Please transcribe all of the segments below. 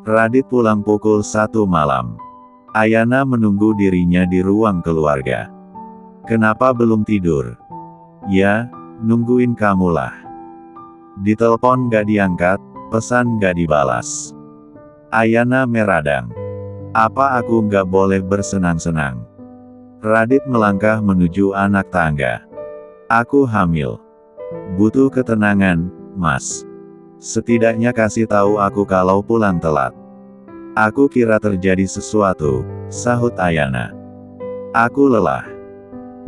Radit pulang pukul 1 malam. Ayana menunggu dirinya di ruang keluarga. Kenapa belum tidur? Ya, nungguin kamulah. Ditelepon gak diangkat, pesan gak dibalas. Ayana meradang. Apa aku gak boleh bersenang-senang? Radit melangkah menuju anak tangga. Aku hamil. Butuh ketenangan, Mas. Setidaknya kasih tahu aku kalau pulang telat. Aku kira terjadi sesuatu, sahut Ayana. Aku lelah.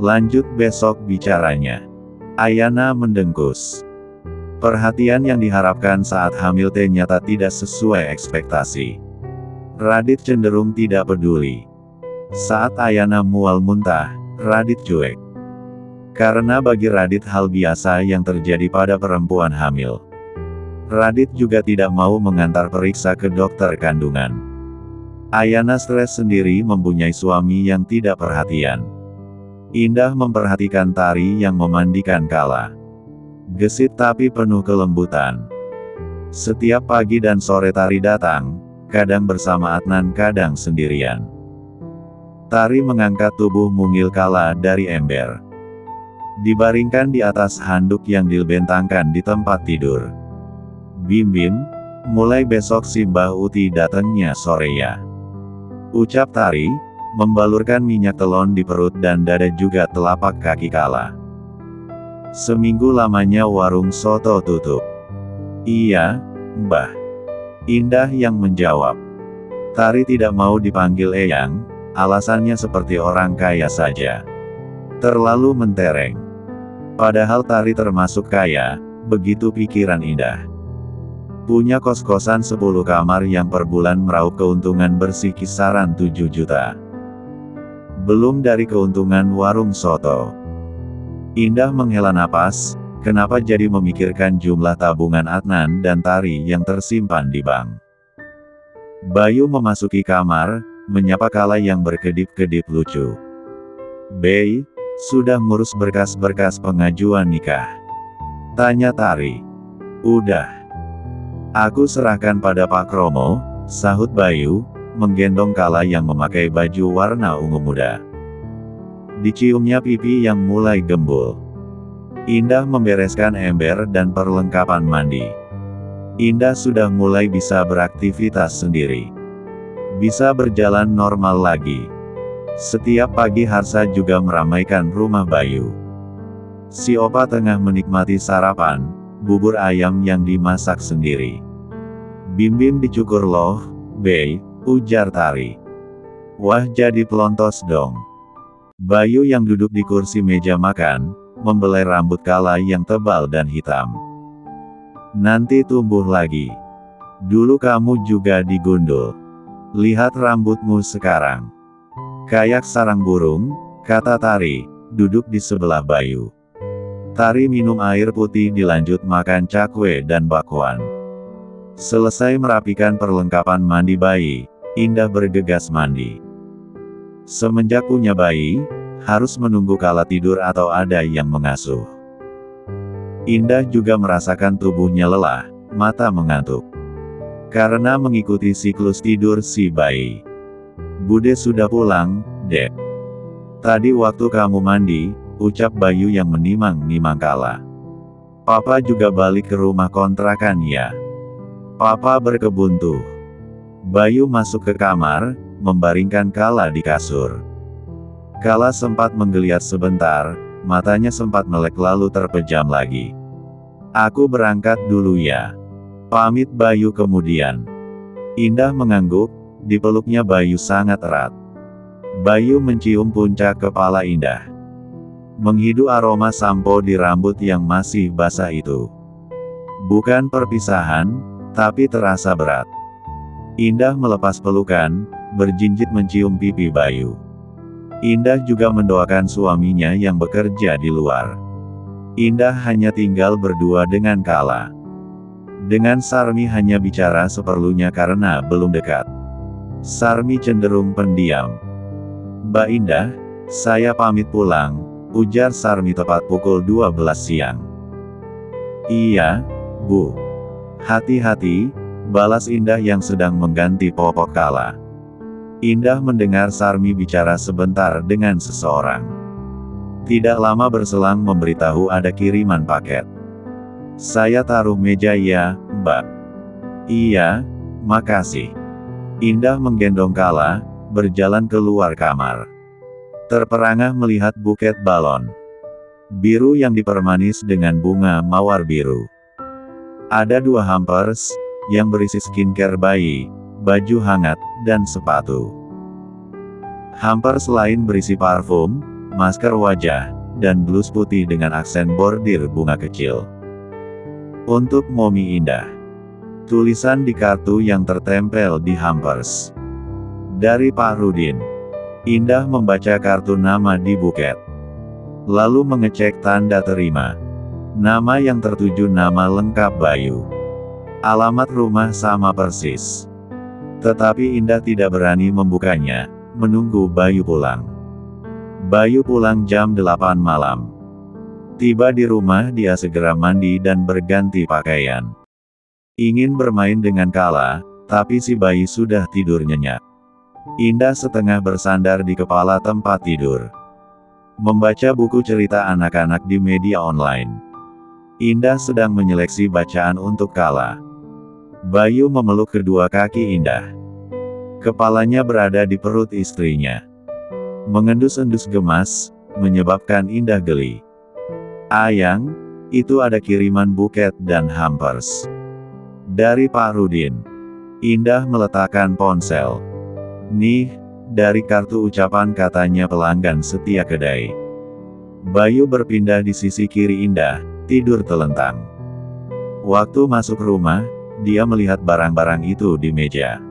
Lanjut besok bicaranya. Ayana mendengkus. Perhatian yang diharapkan saat hamil ternyata tidak sesuai ekspektasi. Radit cenderung tidak peduli. Saat Ayana mual muntah, Radit cuek. Karena bagi Radit hal biasa yang terjadi pada perempuan hamil. Radit juga tidak mau mengantar periksa ke dokter kandungan. Ayana stres sendiri mempunyai suami yang tidak perhatian. Indah memperhatikan Tari yang memandikan Kala. Gesit tapi penuh kelembutan. Setiap pagi dan sore Tari datang, kadang bersama Adnan kadang sendirian. Tari mengangkat tubuh mungil Kala dari ember. Dibaringkan di atas handuk yang dibentangkan di tempat tidur. Bim Bim, mulai besok si Mbah Uti datangnya sore ya. Ucap Tari, membalurkan minyak telon di perut dan dada juga telapak kaki Kala. Seminggu lamanya warung soto tutup. Iya, Mbah. Indah yang menjawab. Tari tidak mau dipanggil Eyang, alasannya seperti orang kaya saja. Terlalu mentereng. Padahal Tari termasuk kaya, begitu pikiran Indah. Punya kos-kosan 10 kamar yang per bulan meraup keuntungan bersih kisaran 7 juta. Belum dari keuntungan warung soto. Indah menghela napas, kenapa jadi memikirkan jumlah tabungan Adnan dan Tari yang tersimpan di bank. Bayu memasuki kamar, menyapa Kala yang berkedip-kedip lucu. Bey, sudah ngurus berkas-berkas pengajuan nikah? Tanya Tari. Udah. Aku serahkan pada Pak Kromo, sahut Bayu, menggendong Kala yang memakai baju warna ungu muda. Diciumnya pipi yang mulai gembul. Indah membereskan ember dan perlengkapan mandi. Indah sudah mulai bisa beraktivitas sendiri. Bisa berjalan normal lagi. Setiap pagi Harsa juga meramaikan rumah Bayu. Si Opa tengah menikmati sarapan, bubur ayam yang dimasak sendiri. Bim Bim dicukur loh, Bey, ujar Tari. Wah jadi pelontos dong. Bayu yang duduk di kursi meja makan, membelai rambut Kala yang tebal dan hitam. Nanti tumbuh lagi. Dulu kamu juga digundul. Lihat rambutmu sekarang. Kayak sarang burung, kata Tari, duduk di sebelah Bayu. Tari minum air putih dilanjut makan cakwe dan bakwan. Selesai merapikan perlengkapan mandi bayi, Indah bergegas mandi. Semenjak punya bayi, harus menunggu Kala tidur atau ada yang mengasuh. Indah juga merasakan tubuhnya lelah, mata mengantuk. Karena mengikuti siklus tidur si bayi. Bude sudah pulang, Dek. Tadi waktu kamu mandi, ucap Bayu yang menimang-nimang Kala. Papa juga balik ke rumah kontrakan ya. Papa berkebun tuh. Bayu masuk ke kamar, membaringkan Kala di kasur. Kala sempat menggeliat sebentar, matanya sempat melek lalu terpejam lagi. Aku berangkat dulu ya. Pamit Bayu kemudian. Indah mengangguk, dipeluknya Bayu sangat erat. Bayu mencium puncak kepala Indah. Menghidu aroma sampo di rambut yang masih basah itu. Bukan perpisahan, tapi terasa berat. Indah melepas pelukan, berjinjit mencium pipi Bayu. Indah juga mendoakan suaminya yang bekerja di luar. Indah hanya tinggal berdua dengan Kala. Dengan Sarmi hanya bicara seperlunya karena belum dekat. Sarmi cenderung pendiam. Mbak Indah, saya pamit pulang, ujar Sarmi tepat pukul 12 siang. Iya, Bu. Hati-hati, balas Indah yang sedang mengganti popok Kala. Indah mendengar Sarmi bicara sebentar dengan seseorang. Tidak lama berselang memberitahu ada kiriman paket. Saya taruh meja ya, Mbak. Iya, makasih. Indah menggendong Kala, berjalan keluar kamar. Terperangah melihat buket balon biru yang dipermanis dengan bunga mawar biru. Ada 2 hampers, yang berisi skincare bayi, baju hangat, dan sepatu. Hampers lain berisi parfum, masker wajah, dan blus putih dengan aksen bordir bunga kecil. Untuk Momi Indah. Tulisan di kartu yang tertempel di hampers. Dari Pak Rudin. Indah membaca kartu nama di buket. Lalu mengecek tanda terima. Nama yang tertuju nama lengkap Bayu. Alamat rumah sama persis. Tetapi Indah tidak berani membukanya, menunggu Bayu pulang. Bayu pulang jam 8 malam. Tiba di rumah dia segera mandi dan berganti pakaian. Ingin bermain dengan Kala, tapi si bayi sudah tidur nyenyak. Indah setengah bersandar di kepala tempat tidur. Membaca buku cerita anak-anak di media online. Indah sedang menyeleksi bacaan untuk Kala. Bayu memeluk kedua kaki Indah. Kepalanya berada di perut istrinya. Mengendus-endus gemas, menyebabkan Indah geli. Ayang, itu ada kiriman buket dan hampers. Dari Pak Rudin. Indah meletakkan ponsel. Nih, dari kartu ucapan katanya pelanggan setia kedai. Bayu berpindah di sisi kiri Indah, tidur telentang. Waktu masuk rumah, dia melihat barang-barang itu di meja.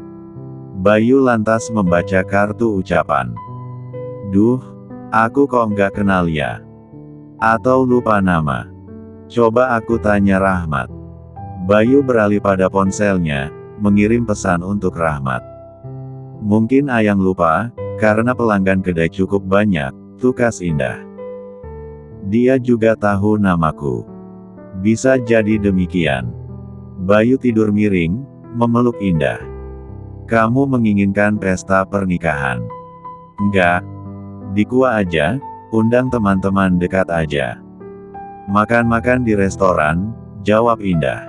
Bayu lantas membaca kartu ucapan. Duh, aku kok nggak kenal ya? Atau lupa nama? Coba aku tanya Rahmat. Bayu beralih pada ponselnya, mengirim pesan untuk Rahmat. Mungkin Ayang lupa, karena pelanggan kedai cukup banyak, tukas Indah. Dia juga tahu namaku. Bisa jadi demikian. Bayu tidur miring, memeluk Indah. Kamu menginginkan pesta pernikahan? Enggak. Di Kua aja, undang teman-teman dekat aja. Makan-makan di restoran, jawab Indah.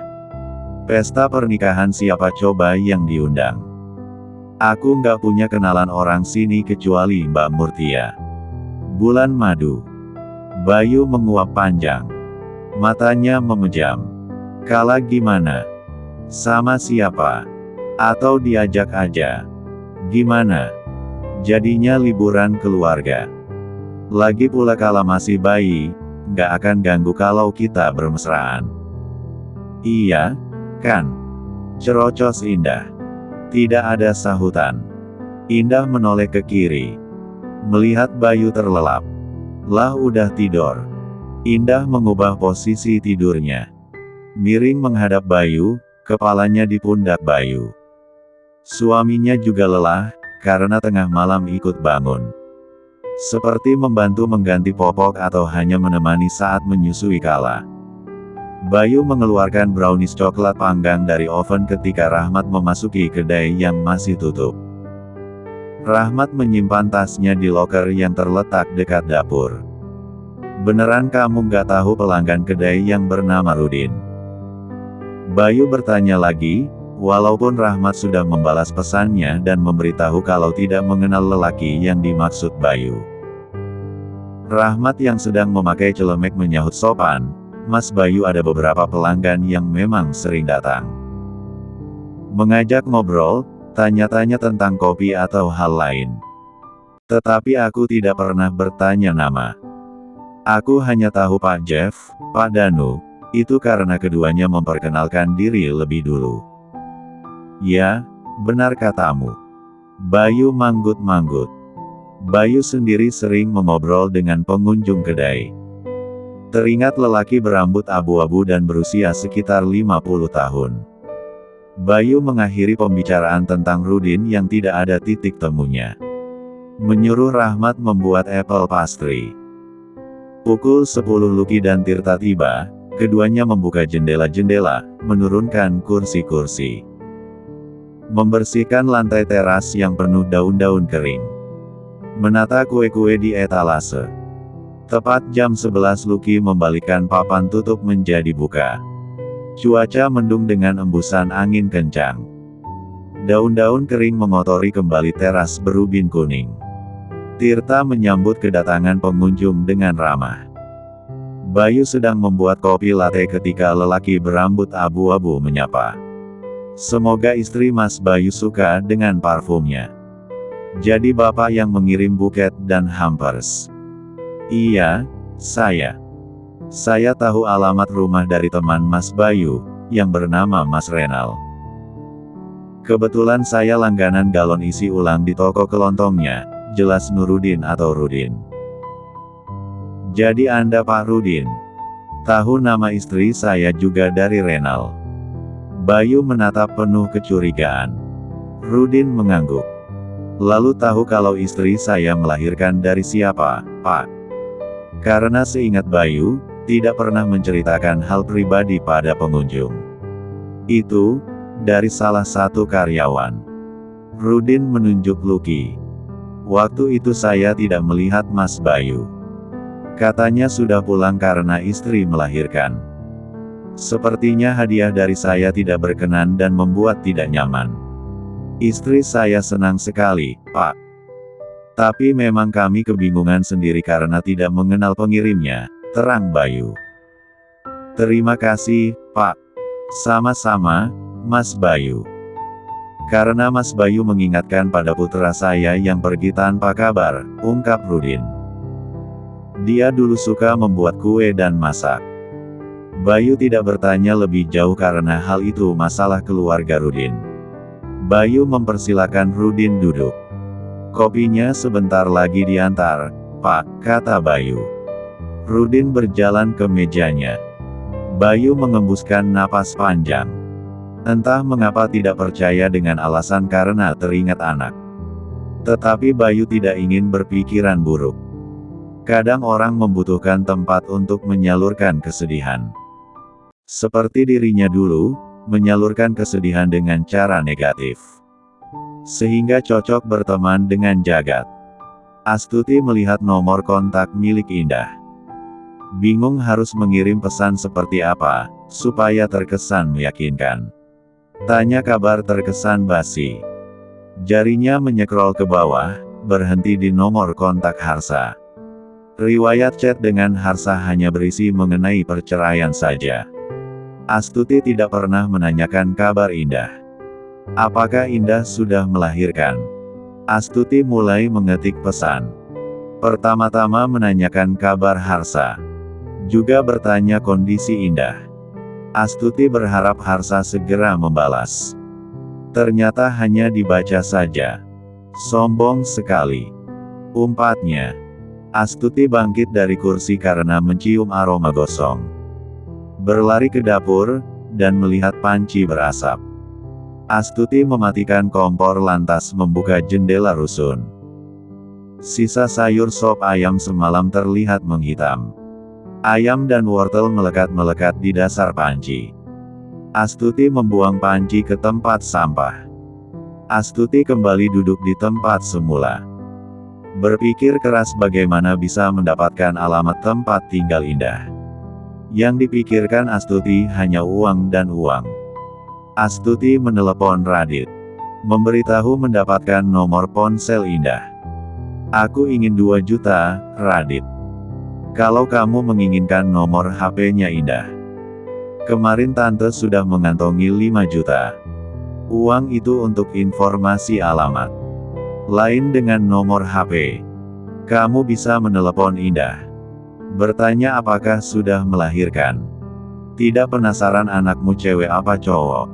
Pesta pernikahan siapa coba yang diundang? Aku nggak punya kenalan orang sini kecuali Mbak Murtia. Bulan madu. Bayu menguap panjang. Matanya memejam. Kala gimana? Sama siapa? Atau diajak aja? Gimana? Jadinya liburan keluarga. Lagi pula Kala masih bayi, nggak akan ganggu kalau kita bermesraan. Iya, kan? Cerocos Indah. Tidak ada sahutan. Indah menoleh ke kiri. Melihat Bayu terlelap. Lah udah tidur. Indah mengubah posisi tidurnya. Miring menghadap Bayu, kepalanya di pundak Bayu. Suaminya juga lelah, karena tengah malam ikut bangun. Seperti membantu mengganti popok atau hanya menemani saat menyusui Kala. Bayu mengeluarkan brownies coklat panggang dari oven ketika Rahmat memasuki kedai yang masih tutup. Rahmat menyimpan tasnya di loker yang terletak dekat dapur. Beneran kamu nggak tahu pelanggan kedai yang bernama Rudin? Bayu bertanya lagi, walaupun Rahmat sudah membalas pesannya dan memberitahu kalau tidak mengenal lelaki yang dimaksud Bayu. Rahmat yang sedang memakai celemek menyahut sopan, Mas Bayu ada beberapa pelanggan yang memang sering datang. Mengajak ngobrol, tanya-tanya tentang kopi atau hal lain. Tetapi aku tidak pernah bertanya nama. Aku hanya tahu Pak Jeff, Pak Danu, itu karena keduanya memperkenalkan diri lebih dulu. Ya, benar katamu. Bayu manggut-manggut. Bayu sendiri sering mengobrol dengan pengunjung kedai. Teringat lelaki berambut abu-abu dan berusia sekitar 50 tahun. Bayu mengakhiri pembicaraan tentang Rudin yang tidak ada titik temunya. Menyuruh Rahmat membuat apple pastry. Pukul 10 Luki dan Tirta tiba, keduanya membuka jendela-jendela, menurunkan kursi-kursi. Membersihkan lantai teras yang penuh daun-daun kering. Menata kue-kue di etalase. Tepat jam 11 Lucky membalikkan papan tutup menjadi buka. Cuaca mendung dengan embusan angin kencang. Daun-daun kering mengotori kembali teras berubin kuning. Tirta menyambut kedatangan pengunjung dengan ramah. Bayu sedang membuat kopi latte ketika lelaki berambut abu-abu menyapa. Semoga istri Mas Bayu suka dengan parfumnya. Jadi bapak yang mengirim buket dan hampers. Iya, saya. Saya tahu alamat rumah dari teman Mas Bayu, yang bernama Mas Renal. Kebetulan saya langganan galon isi ulang di toko kelontongnya, jelas Nurudin atau Rudin. Jadi Anda Pak Rudin. Tahu nama istri saya juga dari Renal. Bayu menatap penuh kecurigaan. Rudin mengangguk. Lalu tahu kalau istri saya melahirkan dari siapa, Pak? Karena seingat Bayu, tidak pernah menceritakan hal pribadi pada pengunjung. Itu, dari salah satu karyawan. Rudin menunjuk Lucky. Waktu itu saya tidak melihat Mas Bayu. Katanya sudah pulang karena istri melahirkan. Sepertinya hadiah dari saya tidak berkenan dan membuat tidak nyaman. Istri saya senang sekali, Pak. Tapi memang kami kebingungan sendiri karena tidak mengenal pengirimnya, terang Bayu. Terima kasih, Pak. Sama-sama, Mas Bayu. Karena Mas Bayu mengingatkan pada putra saya yang pergi tanpa kabar, ungkap Rudin. Dia dulu suka membuat kue dan masak. Bayu tidak bertanya lebih jauh karena hal itu masalah keluarga Rudin. Bayu mempersilakan Rudin duduk. Kopinya sebentar lagi diantar, Pak, kata Bayu. Rudin berjalan ke mejanya. Bayu mengembuskan napas panjang. Entah mengapa tidak percaya dengan alasan karena teringat anak. Tetapi Bayu tidak ingin berpikiran buruk. Kadang orang membutuhkan tempat untuk menyalurkan kesedihan. Seperti dirinya dulu, menyalurkan kesedihan dengan cara negatif. Sehingga cocok berteman dengan jagat. Astuti melihat nomor kontak milik Indah. Bingung harus mengirim pesan seperti apa, supaya terkesan meyakinkan. Tanya kabar terkesan basi. Jarinya menyekrol ke bawah, berhenti di nomor kontak Harsa. Riwayat chat dengan Harsa hanya berisi mengenai perceraian saja. Astuti tidak pernah menanyakan kabar Indah. Apakah Indah sudah melahirkan? Astuti mulai mengetik pesan. Pertama-tama menanyakan kabar Harsa. Juga bertanya kondisi Indah. Astuti berharap Harsa segera membalas. Ternyata hanya dibaca saja. Sombong sekali, umpatnya. Astuti bangkit dari kursi karena mencium aroma gosong. Berlari ke dapur, dan melihat panci berasap. Astuti mematikan kompor lantas membuka jendela rusun. Sisa sayur sop ayam semalam terlihat menghitam. Ayam dan wortel melekat-melekat di dasar panci. Astuti membuang panci ke tempat sampah. Astuti kembali duduk di tempat semula. Berpikir keras bagaimana bisa mendapatkan alamat tempat tinggal Indah. Yang dipikirkan Astuti hanya uang dan uang. Astuti menelepon Radit. Memberitahu mendapatkan nomor ponsel Indah. Aku ingin 2 juta, Radit. Kalau kamu menginginkan nomor HP-nya Indah. Kemarin tante sudah mengantongi 5 juta. Uang itu untuk informasi alamat. Lain dengan nomor HP. Kamu bisa menelepon Indah. Bertanya apakah sudah melahirkan. Tidak penasaran anakmu cewek apa cowok.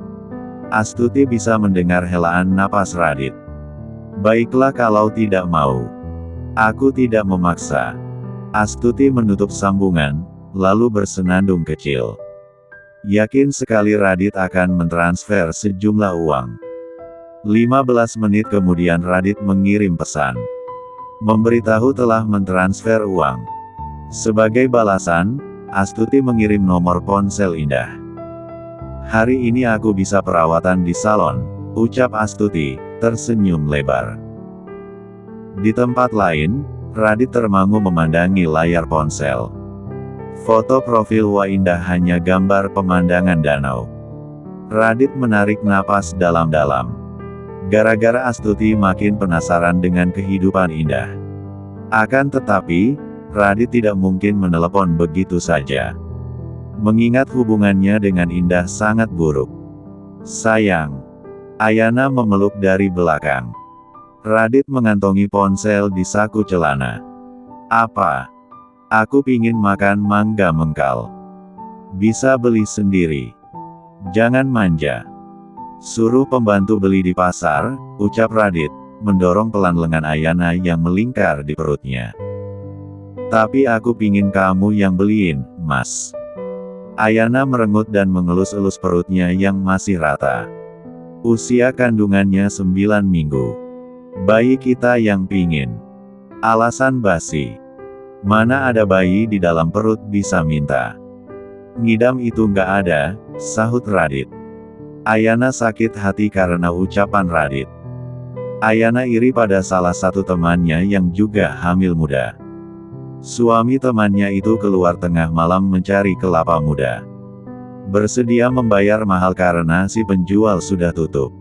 Astuti bisa mendengar helaan napas Radit. Baiklah kalau tidak mau. Aku tidak memaksa. Astuti menutup sambungan, lalu bersenandung kecil. Yakin sekali Radit akan mentransfer sejumlah uang. 15 menit kemudian Radit mengirim pesan. Memberitahu telah mentransfer uang. Sebagai balasan, Astuti mengirim nomor ponsel Indah. Hari ini aku bisa perawatan di salon, ucap Astuti, tersenyum lebar. Di tempat lain, Radit termangu memandangi layar ponsel. Foto profil Wah Indah hanya gambar pemandangan danau. Radit menarik napas dalam-dalam. Gara-gara Astuti makin penasaran dengan kehidupan Indah. Akan tetapi, Radit tidak mungkin menelepon begitu saja. Mengingat hubungannya dengan Indah sangat buruk. Sayang. Ayana memeluk dari belakang. Radit mengantongi ponsel di saku celana. Apa? Aku pingin makan mangga mengkal. Bisa beli sendiri. Jangan manja. Suruh pembantu beli di pasar, ucap Radit, mendorong pelan lengan Ayana yang melingkar di perutnya. Tapi aku pingin kamu yang beliin, Mas. Ayana merengut dan mengelus-elus perutnya yang masih rata. Usia kandungannya 9 minggu. Bayi kita yang pingin. Alasan basi. Mana ada bayi di dalam perut bisa minta. Ngidam itu nggak ada, sahut Radit. Ayana sakit hati karena ucapan Radit. Ayana iri pada salah satu temannya yang juga hamil muda. Suami temannya itu keluar tengah malam mencari kelapa muda. Bersedia membayar mahal karena si penjual sudah tutup.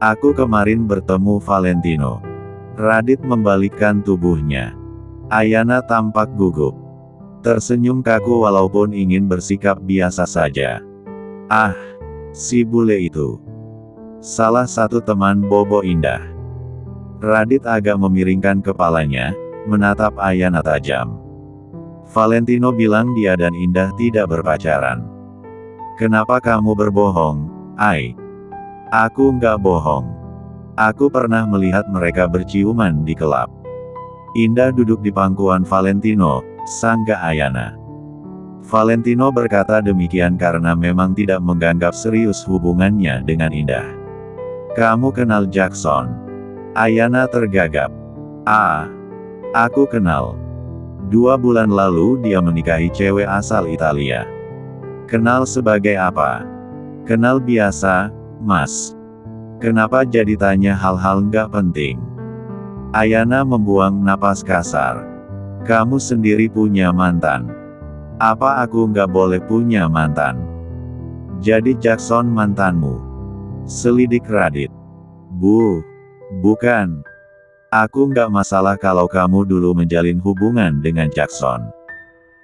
Aku kemarin bertemu Valentino. Radit membalikkan tubuhnya. Ayana tampak gugup. Tersenyum kaku walaupun ingin bersikap biasa saja. Ah, si bule itu. Salah satu teman Bobo Indah. Radit agak memiringkan kepalanya, menatap Ayana tajam. Valentino bilang dia dan Indah tidak berpacaran. Kenapa kamu berbohong, Ai? Aku nggak bohong. Aku pernah melihat mereka berciuman di kelab. Indah duduk di pangkuan Valentino, sangga Ayana. Valentino berkata demikian karena memang tidak menganggap serius hubungannya dengan Indah. Kamu kenal Jackson? Ayana tergagap. Ah, aku kenal. 2 bulan lalu dia menikahi cewek asal Italia. Kenal sebagai apa? Kenal biasa, Mas. Kenapa jadi tanya hal-hal nggak penting? Ayana membuang napas kasar. Kamu sendiri punya mantan. Apa aku nggak boleh punya mantan? Jadi Jackson mantanmu? Selidik Radit. Bukan. Aku nggak masalah kalau kamu dulu menjalin hubungan dengan Jackson.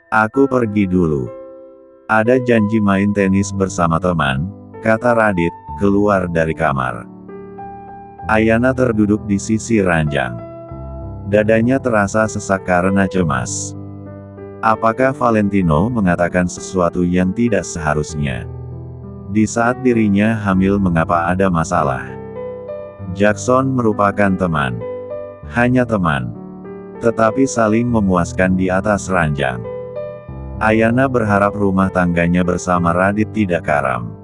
Aku pergi dulu. Ada janji main tenis bersama teman, kata Radit, keluar dari kamar. Ayana terduduk di sisi ranjang. Dadanya terasa sesak karena cemas. Apakah Valentino mengatakan sesuatu yang tidak seharusnya? Di saat dirinya hamil mengapa ada masalah? Jackson merupakan teman. Hanya teman. Tetapi saling memuaskan di atas ranjang. Ayana berharap rumah tangganya bersama Radit tidak karam.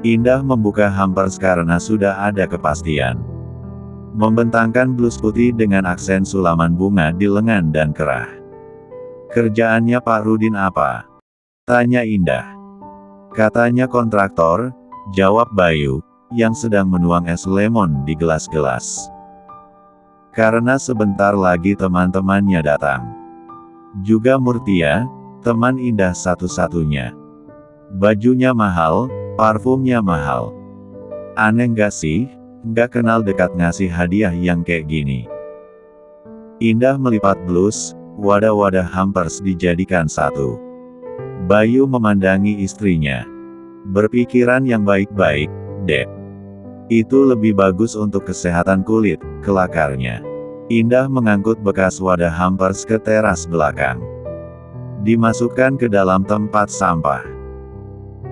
Indah membuka hampers karena sudah ada kepastian. Membentangkan blus putih dengan aksen sulaman bunga di lengan dan kerah. Kerjaannya Pak Rudin apa? Tanya Indah. Katanya kontraktor, jawab Bayu, yang sedang menuang es lemon di gelas-gelas. Karena sebentar lagi teman-temannya datang. Juga Murtia, teman Indah satu-satunya. Bajunya mahal, parfumnya mahal. Aneh nggak sih, nggak kenal dekat ngasih hadiah yang kayak gini. Indah melipat blus, wadah-wadah hampers dijadikan satu. Bayu memandangi istrinya. Berpikiran yang baik-baik, Dek. Itu lebih bagus untuk kesehatan kulit, kelakarnya. Indah mengangkut bekas wadah hampers ke teras belakang. Dimasukkan ke dalam tempat sampah.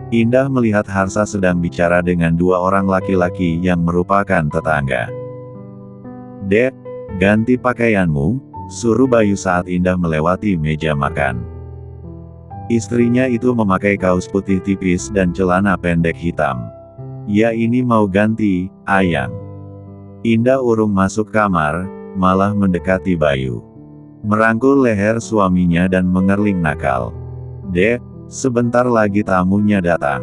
Indah melihat Harsa sedang bicara dengan 2 orang laki-laki yang merupakan tetangga. Dek, ganti pakaianmu, suruh Bayu saat Indah melewati meja makan. Istrinya itu memakai kaos putih tipis dan celana pendek hitam. Ya ini mau ganti, Ayang. Indah urung masuk kamar, malah mendekati Bayu. Merangkul leher suaminya dan mengerling nakal. Dek, sebentar lagi tamunya datang.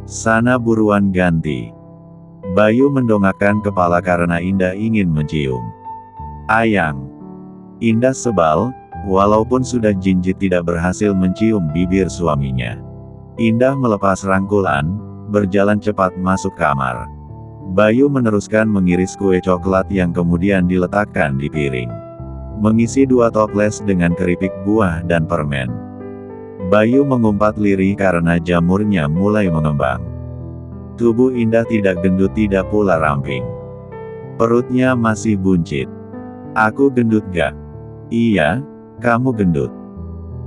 Sana buruan ganti. Bayu mendongakkan kepala karena Indah ingin mencium. Ayang. Indah sebal, walaupun sudah jinjit tidak berhasil mencium bibir suaminya. Indah melepas rangkulan, berjalan cepat masuk kamar. Bayu meneruskan mengiris kue coklat yang kemudian diletakkan di piring. Mengisi 2 toples dengan keripik buah dan permen. Bayu mengumpat lirih karena jamurnya mulai mengembang. Tubuh Indah tidak gendut tidak pula ramping. Perutnya masih buncit. Aku gendut gak? Iya, kamu gendut.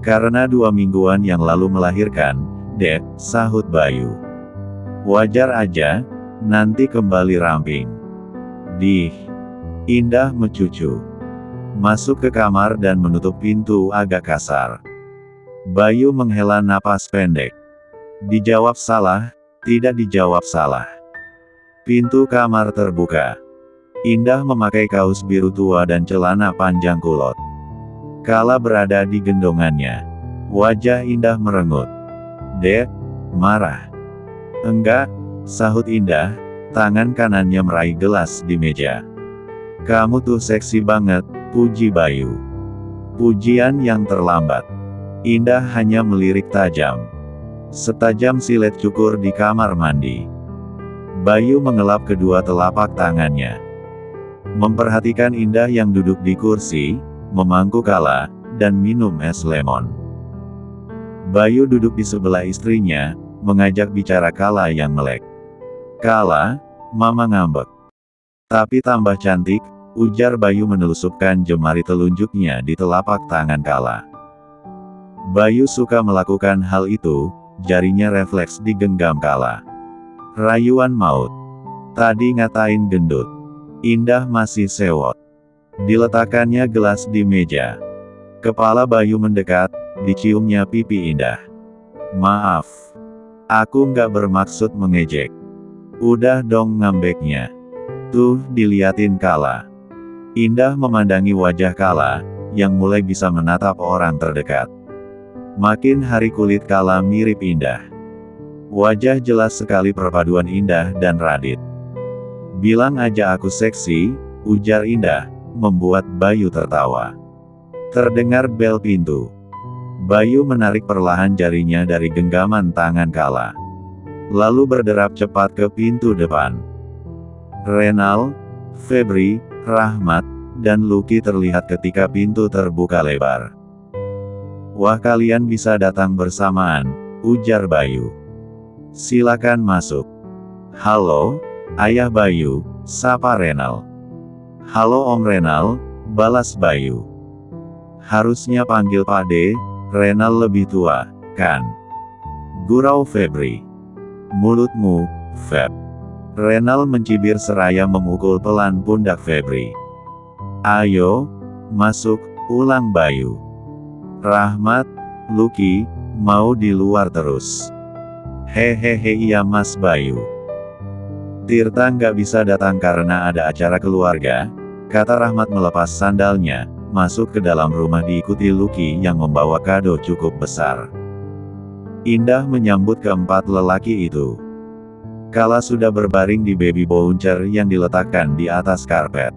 Karena 2 mingguan yang lalu melahirkan, Dek, sahut Bayu. Wajar aja, nanti kembali ramping. Dih. Indah mencucu. Masuk ke kamar dan menutup pintu agak kasar. Bayu menghela napas pendek. Dijawab salah, tidak dijawab salah. Pintu kamar terbuka. Indah memakai kaos biru tua dan celana panjang kulot. Kala berada di gendongannya. Wajah Indah merengut. Dek, marah. Enggak, sahut Indah, tangan kanannya meraih gelas di meja. Kamu tuh seksi banget, puji Bayu. Pujian yang terlambat. Indah hanya melirik tajam. Setajam silet cukur di kamar mandi. Bayu mengelap kedua telapak tangannya. Memperhatikan Indah yang duduk di kursi, memangku kala, dan minum es lemon. Bayu duduk di sebelah istrinya, mengajak bicara Kala yang melek. Kala, Mama ngambek. Tapi tambah cantik, ujar Bayu menelusupkan jemari telunjuknya di telapak tangan Kala. Bayu suka melakukan hal itu, jarinya refleks digenggam Kala. Rayuan maut. Tadi ngatain gendut. Indah masih sewot. Diletakkannya gelas di meja. Kepala Bayu mendekat, diciumnya pipi Indah. Maaf. Aku nggak bermaksud mengejek. Udah dong ngambeknya. Tuh, diliatin Kala. Indah memandangi wajah Kala, yang mulai bisa menatap orang terdekat. Makin hari kulit Kala mirip Indah. Wajah jelas sekali perpaduan Indah dan Radit. Bilang aja aku seksi, ujar Indah, membuat Bayu tertawa. Terdengar bel pintu. Bayu menarik perlahan jarinya dari genggaman tangan Kala. Lalu berderap cepat ke pintu depan. Renal, Febri, Rahmat, dan Lucky terlihat ketika pintu terbuka lebar. Wah, kalian bisa datang bersamaan, ujar Bayu. Silakan masuk. Halo, Ayah Bayu, sapa Renal. Halo Om Renal, balas Bayu. Harusnya panggil Pak D, Renal lebih tua, kan? Gurau Febri. Mulutmu, Feb. Renal mencibir seraya memukul pelan pundak Febri. Ayo, masuk, ulang Bayu. Rahmat, Lucky, mau di luar terus. Hehehe iya Mas Bayu. Tirta nggak bisa datang karena ada acara keluarga, kata Rahmat melepas sandalnya, masuk ke dalam rumah diikuti Lucky yang membawa kado cukup besar. Indah menyambut keempat lelaki itu. Kala sudah berbaring di baby bouncer yang diletakkan di atas karpet.